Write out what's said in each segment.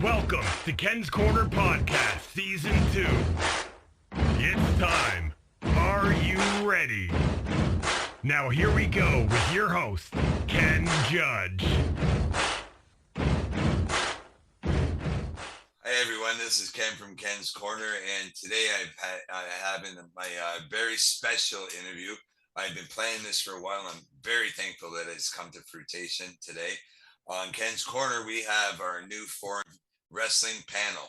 Welcome to Kens Korner Podcast Season 2. It's time. Are you ready? Now here we go with your host, Ken Judge. Hi everyone, this is Ken from Kens Korner, and today I have in my very special interview. I've been planning this for a while, and I'm very thankful that it's come to fruition today. On Ken's Korner, we have our new foreign wrestling panel.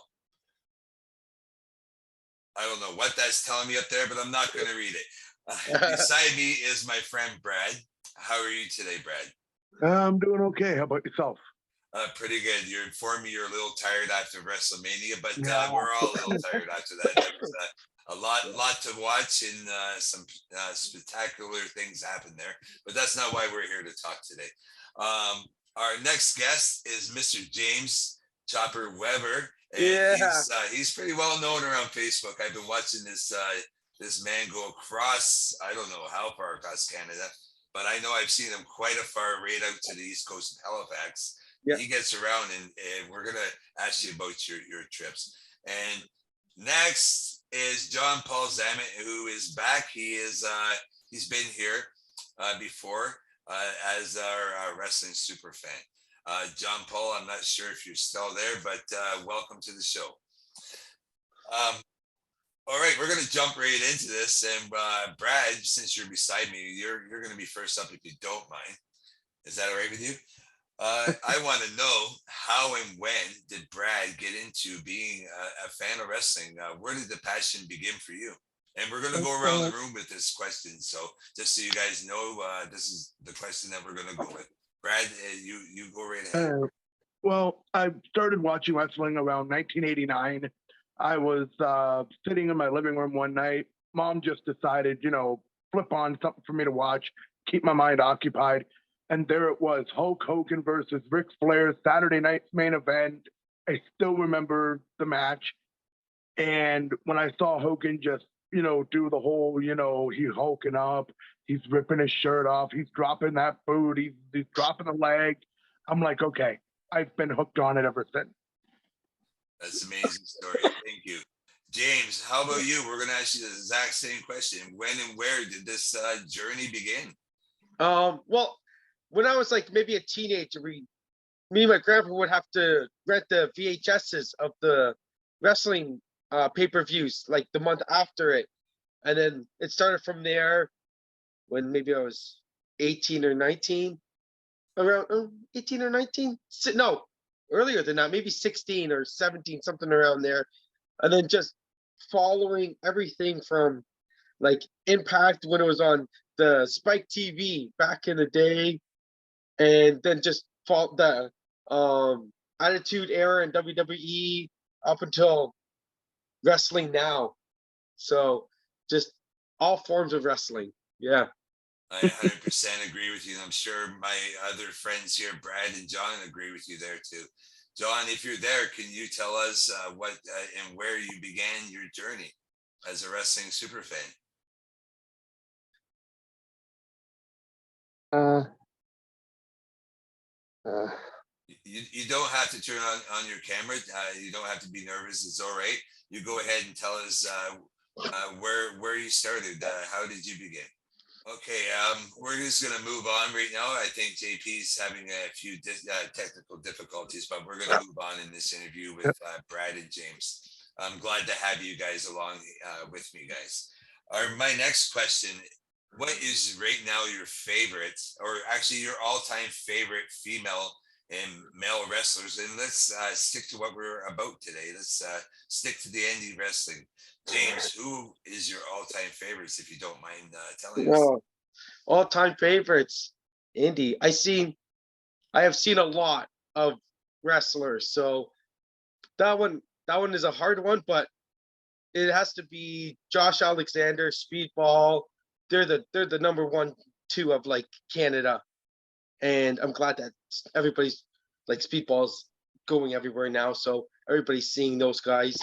I don't know what that's telling me up there, but I'm not going to read it. Beside me is my friend Brad. How are you today, Brad? I'm doing okay. How about yourself? Pretty good. You informed me you're a little tired after WrestleMania, but we're all a little tired after that. There was a lot to watch, and some spectacular things happened there. But that's not why we're here to talk today. Our next guest is Mr. James Chopper Weber, and he's pretty well known around Facebook. I've been watching this man go across, I don't know how far across Canada, but I know I've seen him quite a far right out to the east coast of Halifax. Yep. He gets around, and we're going to ask you about your trips. And next is John Paul Zamet, who is back. He's been here before as our wrestling super fan. John Paul, I'm not sure if you're still there, but welcome to the show. All right, we're going to jump right into this. And Brad, since you're beside me, you're going to be first up if you don't mind. Is that all right with you? I want to know how and when did Brad get into being a fan of wrestling? Where did the passion begin for you? And we're going to go around the room with this question. So just so you guys know, this is the question that we're going to go with. Brad, you go right ahead. Well, I started watching wrestling around 1989. I was sitting in my living room one night. Mom just decided, flip on something for me to watch, keep my mind occupied. And there it was, Hulk Hogan versus Ric Flair, Saturday night's main event. I still remember the match. And when I saw Hogan just, do the whole, he's hulking up, he's ripping his shirt off, he's dropping that boot, he's dropping the leg. I'm like, okay, I've been hooked on it ever since. That's an amazing story. Thank you. James, how about you? We're going to ask you the exact same question. When and where did this journey begin? Well, when I was like maybe a teenager, me and my grandpa would have to rent the VHSs of the wrestling pay-per-views like the month after it. And then it started from there when maybe I was 18 or 19, around 18 or 19. No, earlier than that, maybe 16 or 17, something around there. And then just following everything from like Impact when it was on the Spike TV back in the day, and then just the Attitude Era in WWE up until wrestling now. So just all forms of wrestling. Yeah. I 100% agree with you. I'm sure my other friends here, Brad and John, agree with you there too. John, if you're there, can you tell us what and where you began your journey as a wrestling super fan? You don't have to turn on your camera. You don't have to be nervous. It's all right. You go ahead and tell us where you started. How did you begin? Okay, we're just going to move on right now. I think JP's having a few technical difficulties, but we're going to move on in this interview with Brad and James. I'm glad to have you guys along with me, guys. My next question, what is right now your favorite, or actually your all-time favorite female and male wrestlers? And let's stick to what we're about today. Let's stick to the indie wrestling. James, who is your all-time favorites, if you don't mind telling us? All-time favorites, Indy. I have seen a lot of wrestlers, so that one is a hard one, but it has to be Josh Alexander, Speedball. They're the number 1, 2 of like Canada, and I'm glad that everybody's like Speedball's going everywhere now, so everybody's seeing those guys.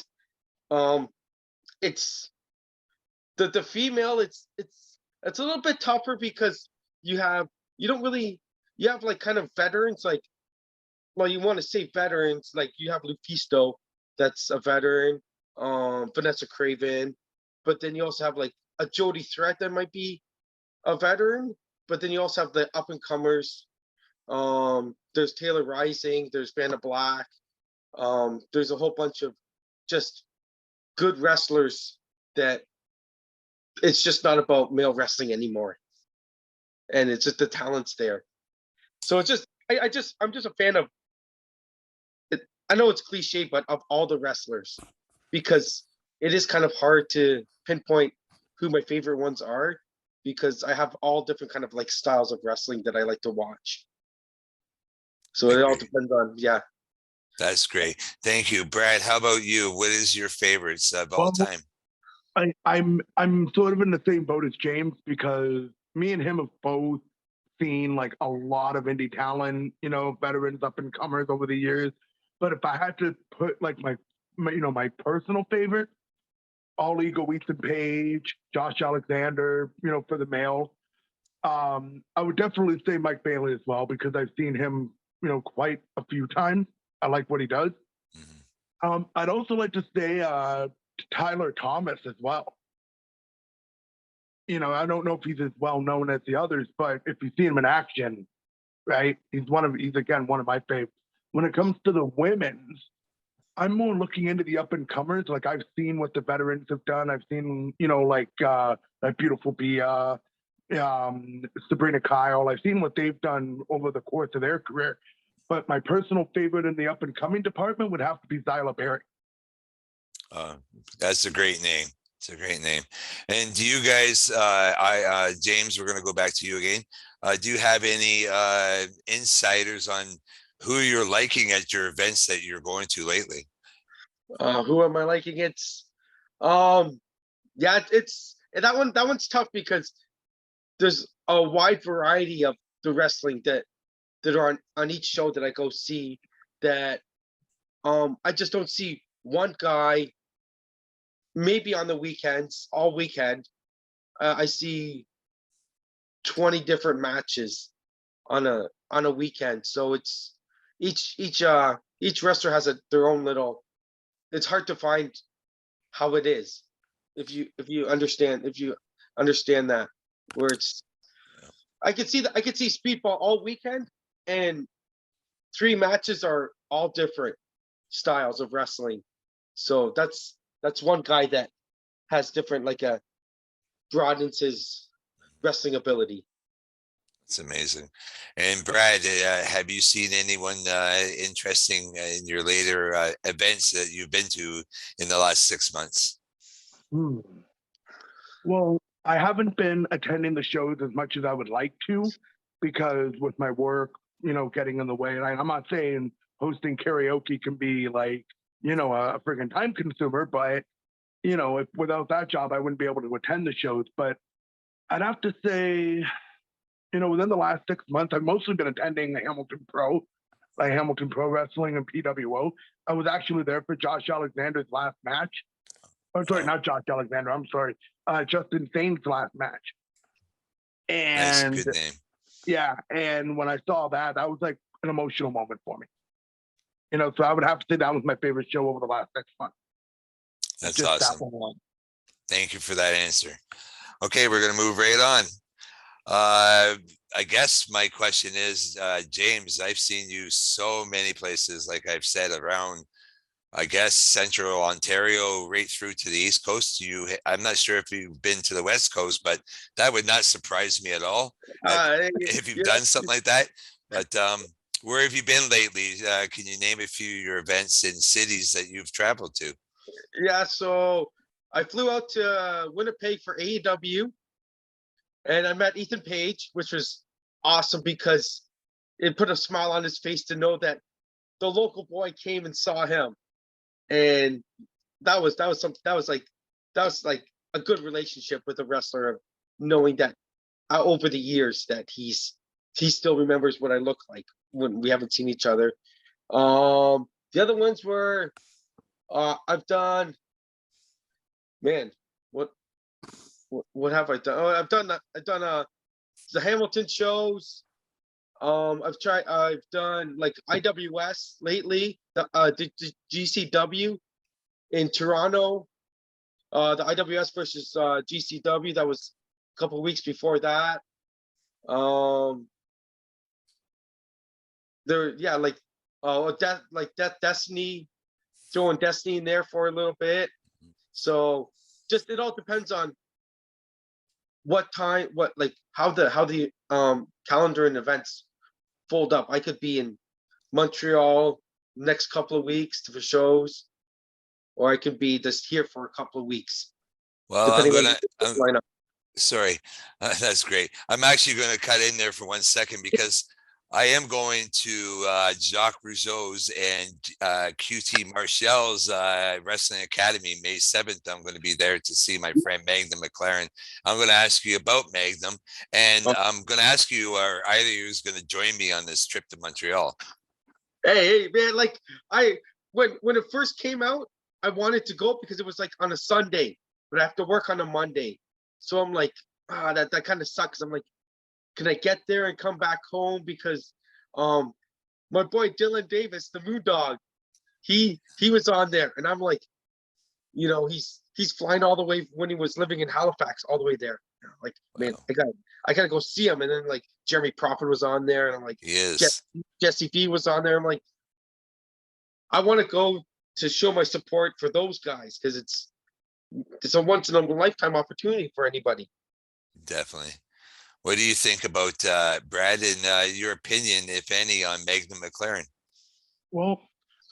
It's the female. It's a little bit tougher because you have like kind of veterans like well, you want to say veterans, like you have Lufisto, that's a veteran, Vanessa Craven, but then you also have like a Jody Threat that might be a veteran, but then you also have the up and comers. There's Taylor Rising, there's Vanna Black, there's a whole bunch of just good wrestlers that it's just not about male wrestling anymore. And it's just the talent's there. So it's just I'm just a fan of it. I know it's cliche, but of all the wrestlers, because it is kind of hard to pinpoint who my favorite ones are, because I have all different kind of like styles of wrestling that I like to watch. So it all depends on, yeah. That's great. Thank you. Brad, how about you? What is your favorites of all Well, time? I'm sort of in the same boat as James, because me and him have both seen like a lot of indie talent, veterans, up and comers over the years. But if I had to put like my personal favorite, All Ego, Ethan Page, Josh Alexander, for the male. I would definitely say Mike Bailey as well, because I've seen him, quite a few times. I like what he does. Mhm. I'd also like to say Tyler Thomas as well. I don't know if he's as well known as the others, but if you see him in action, right, he's again one of my favorites. When it comes to the women's, I'm more looking into the up and comers. Like I've seen what the veterans have done. I've seen, like that beautiful Bia, Sabrina Kyle. I've seen what they've done over the course of their career. But my personal favorite in the up and coming department would have to be Zyla Berry. That's a great name. It's a great name. And do you guys, James, we're going to go back to you again. Do you have any insiders on who you're liking at your events that you're going to lately? Who am I liking? Yeah, it's that one's tough, because there's a wide variety of the wrestling that are on each show that I go see, that I just don't see one guy. Maybe on the weekends, all weekend, I see 20 different matches on a weekend. So it's each wrestler has their own little. It's hard to find how it is if you understand that, where it's. I could see Speedball all weekend, and 3 matches are all different styles of wrestling. So that's one guy that has different, like broadens his wrestling ability. It's amazing. And Brad, have you seen anyone interesting in your later events that you've been to in the last 6 months? Well, I haven't been attending the shows as much as I would like to, because with my work, getting in the way. And I'm not saying hosting karaoke can be like, a friggin' time consumer, but if without that job, I wouldn't be able to attend the shows. But I'd have to say, within the last 6 months, I've mostly been attending the Hamilton Pro, like Hamilton Pro Wrestling and PWO. I was actually there for Josh Alexander's last match. Oh, sorry, not Josh Alexander. I'm sorry. Justin Sain's last match. And nice, good name. Yeah, and when I saw that was like an emotional moment for me. So I would have to say that was my favorite show over the last 6 months. That's just awesome. That one. Thank you for that answer. Okay, we're going to move right on. I guess my question is, James, I've seen you so many places, like I've said, around, I guess, central Ontario, right through to the East Coast. I'm not sure if you've been to the West Coast, but that would not surprise me at all if you've done something like that. But where have you been lately? Can you name a few of your events in cities that you've traveled to? Yeah, so I flew out to Winnipeg for AEW, and I met Ethan Page, which was awesome, because it put a smile on his face to know that the local boy came and saw him. And that was something that was like a good relationship with a wrestler, of knowing that over the years that he still remembers what I look like when we haven't seen each other. The other ones were I've done, man, what have I done? Oh, I've done the Hamilton shows. I've done like IWS lately, the GCW in Toronto, the IWS versus GCW. That was a couple of weeks before that. Yeah, Death Destiny, throwing Destiny in there for a little bit. So just it all depends on what time, how the calendar and events fold up. I could be in Montreal next couple of weeks for shows, or I could be just here for a couple of weeks, Well, depending on the lineup. Sorry, that's great. I'm actually going to cut in there for 1 second because I am going to Jacques Rougeau's and QT Marshall's Wrestling Academy May 7th. I'm going to be there to see my friend Magnum McLaren. I'm going to ask you about Magnum, and I'm going to ask you, are either of you going to join me on this trip to Montreal? Hey, man, like when it first came out, I wanted to go because it was like on a Sunday, but I have to work on a Monday. So I'm like, that kind of sucks. I'm like, can I get there and come back home? Because my boy Dylan Davis, the Moon Dog, he was on there, and I'm like, he's flying all the way when he was living in Halifax, all the way there. Like, man, I gotta go see him. And then like Jeremy Prophet was on there, and I'm like, Jesse V was on there. I'm like, I want to go to show my support for those guys because it's a once in a lifetime opportunity for anybody. Definitely. What do you think about Brad, and your opinion, if any, on Magnum McLaren? Well,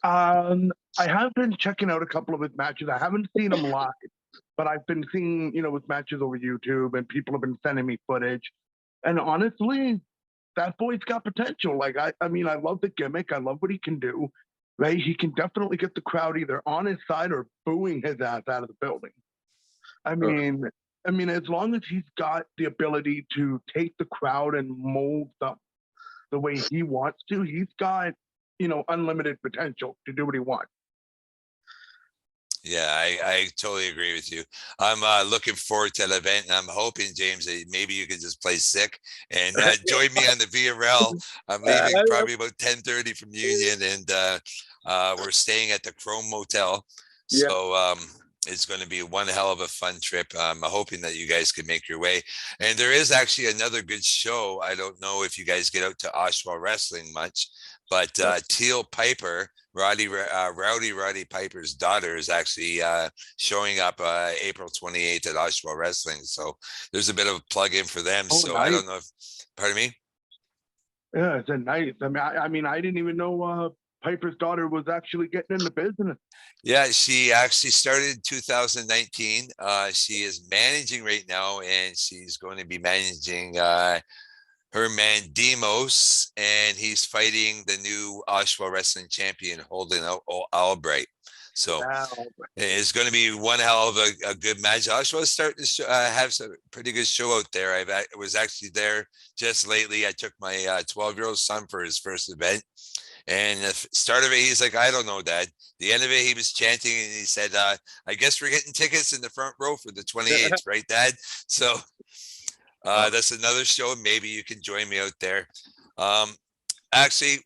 I have been checking out a couple of his matches. I haven't seen him live, but I've been seeing, his matches over YouTube, and people have been sending me footage. And honestly, that boy's got potential. Like, I mean, I love the gimmick. I love what he can do. Right? He can definitely get the crowd either on his side or booing his ass out of the building. I mean, as long as he's got the ability to take the crowd and mold them the way he wants to, he's got, unlimited potential to do what he wants. Yeah, I totally agree with you. I'm looking forward to the event, and I'm hoping, James, that maybe you can just play sick and join me on the VRL. I'm leaving probably about 10:30 from Union, and we're staying at the Chrome Motel. So it's going to be one hell of a fun trip. I'm hoping that you guys can make your way. And there is actually another good show. I don't know if you guys get out to Oshawa Wrestling much, but Teal Piper, Rowdy Piper's daughter, is actually showing up April 28th at Oshawa Wrestling. So there's a bit of a plug in for them. So nice. I don't know if, pardon me? Yeah, it's a nice. I mean, I didn't even know Piper's daughter was actually getting into business. Yeah, she actually started in 2019. She is managing right now, and she's going to be managing her man Demos, and he's fighting the new Oshawa Wrestling champion, Holden Albright. So it's going to be one hell of a good match. Oshawa is starting to have some pretty good show out there. I was actually there just lately. I took my 12-year-old son for his first event. And the start of it, he's like, I don't know, Dad. The end of it, he was chanting, and he said, I guess we're getting tickets in the front row for the 28th, right, Dad? So that's another show. Maybe you can join me out there. Actually,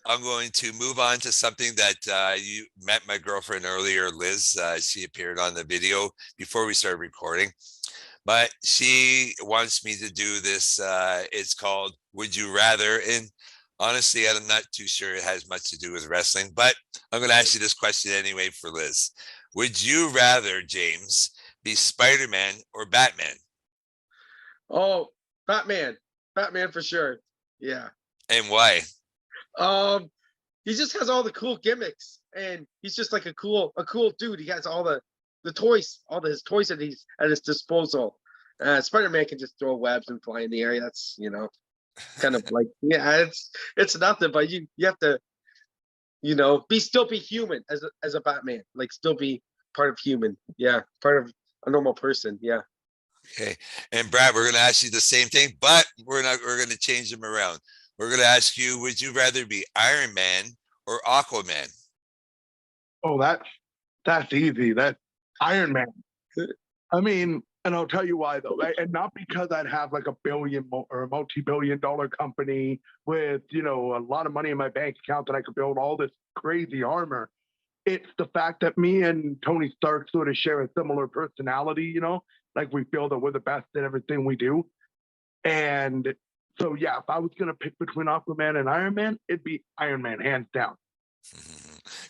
I'm going to move on to something that you met my girlfriend earlier, Liz. She appeared on the video before we started recording. But she wants me to do this. It's called Would You Rather? And honestly, I'm not too sure it has much to do with wrestling, but I'm going to ask you this question anyway for Liz. Would you rather, James, be Spider-Man or Batman? Oh, Batman. Batman for sure. Yeah. And why? He just has all the cool gimmicks, and he's just like a cool dude. He has all the toys, his toys at his disposal. Spider-Man can just throw webs and fly in the air. That's, kind of like, it's nothing, but you have to, still be human as a Batman, like still be part of human. Yeah. Part of a normal person. Yeah. Okay. And Brad, we're going to ask you the same thing, but we're going to change them around. We're going to ask you, would you rather be Iron Man or Aquaman? Oh, that's easy. That's Iron Man. I mean, And I'll tell you why, though. And not because I'd have like a billion or a multi-billion-dollar company with, a lot of money in my bank account that I could build all this crazy armor. It's the fact that me and Tony Stark sort of share a similar personality, like we feel that we're the best at everything we do. And so, yeah, if I was going to pick between Aquaman and Iron Man, it'd be Iron Man, hands down.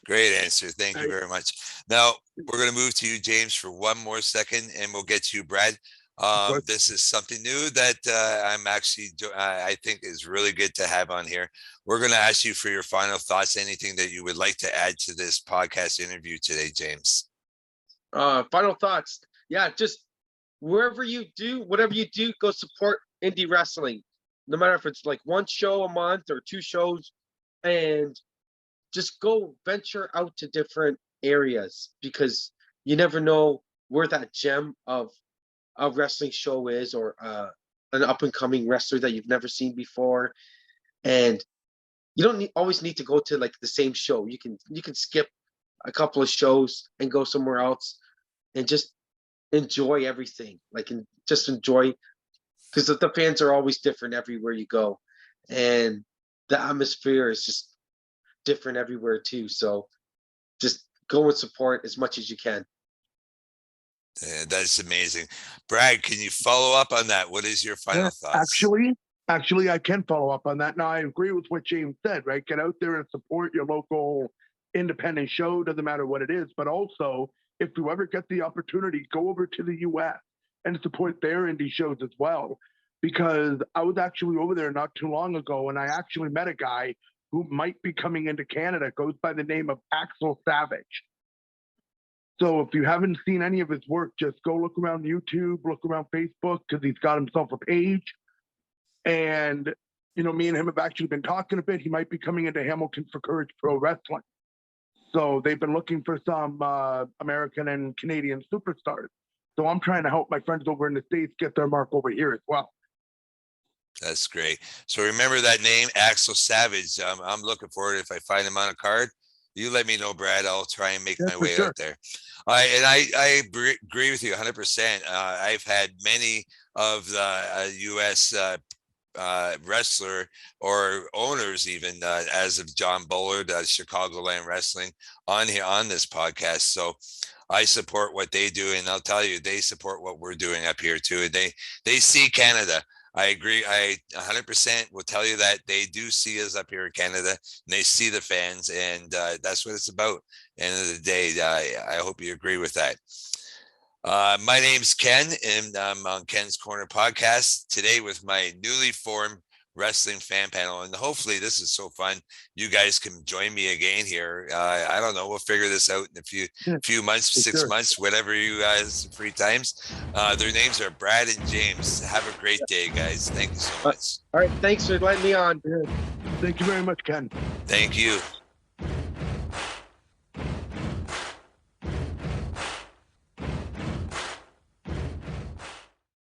Great answer. Thank you very much. Now, we're going to move to you, James, for one more second, and we'll get to you, Brad. This is something new that I think is really good to have on here. We're going to ask you for your final thoughts, anything that you would like to add to this podcast interview today, James. Final thoughts. Yeah, just whatever you do, go support indie wrestling. No matter if it's like one show a month or 2 shows, and just go venture out to different areas, because you never know where that gem of a wrestling show is, or an up and coming wrestler that you've never seen before. And you don't always need to go to like the same show. You can skip a couple of shows and go somewhere else and just enjoy everything. Just enjoy, because the fans are always different everywhere you go, and the atmosphere is just different everywhere too. So just go and support as much as you can. That's amazing. Brad, can you follow up on that? What is your final thoughts? Actually, I can follow up on that. Now, I agree with what James said, right? Get out there and support your local independent show, doesn't matter what it is. But also, if you ever get the opportunity, go over to the US and support their indie shows as well. Because I was actually over there not too long ago, and I actually met a guy who might be coming into Canada, goes by the name of Axel Savage. So if you haven't seen any of his work, just go look around YouTube, look around Facebook, because he's got himself a page. And, me and him have actually been talking a bit. He might be coming into Hamilton for Courage Pro Wrestling. So they've been looking for some American and Canadian superstars. So I'm trying to help my friends over in the States get their mark over here as well. That's great. So remember that name, Axel Savage. I'm looking forward, if I find him on a card, you let me know, Brad. I'll try and make my way out there. I agree with you 100%. I've had many of the U.S. Wrestler or owners, even as of John Bullard, Chicagoland Wrestling, on this podcast. So I support what they do, and I'll tell you, they support what we're doing up here too. And they see Canada. I agree. I 100% will tell you that they do see us up here in Canada, and they see the fans, and that's what it's about. End of the day, I hope you agree with that. My name's Ken, and I'm on Ken's Korner podcast today with my newly formed wrestling fan panel. And hopefully this is so fun, you guys can join me again here. I don't know, we'll figure this out in a few months, 6 months, whatever you guys free times. Their names are Brad and James. Have a great day, guys. Thank you so much. All right, thanks for letting me on. Thank you very much, Ken. Thank you.